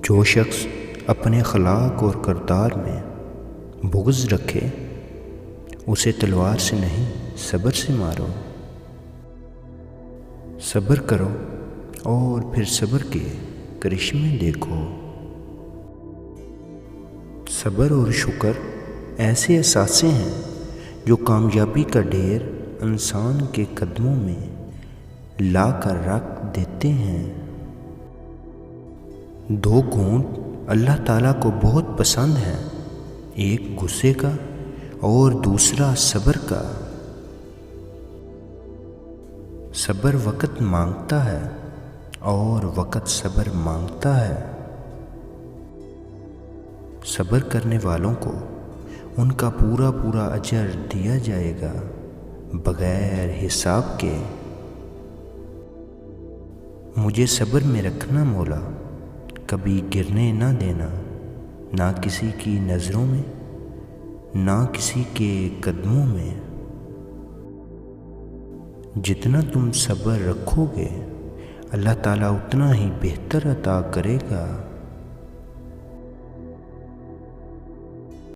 جو شخص اپنے اخلاق اور کردار میں بغض رکھے اسے تلوار سے نہیں صبر سے مارو۔ صبر کرو اور پھر صبر کے کرشمے دیکھو۔ صبر اور شکر ایسے اثاثے ہیں جو کامیابی کا ڈھیر انسان کے قدموں میں لا کر رکھ دیتے ہیں۔ دو گھونٹ اللہ تعالیٰ کو بہت پسند ہیں، ایک غصے کا اور دوسرا صبر کا۔ صبر وقت مانگتا ہے اور وقت صبر مانگتا ہے۔ صبر کرنے والوں کو ان کا پورا پورا اجر دیا جائے گا بغیر حساب کے۔ مجھے صبر میں رکھنا مولا، کبھی گرنے نہ دینا، نہ کسی کی نظروں میں نہ کسی کے قدموں میں۔ جتنا تم صبر رکھو گے اللہ تعالیٰ اتنا ہی بہتر عطا کرے گا۔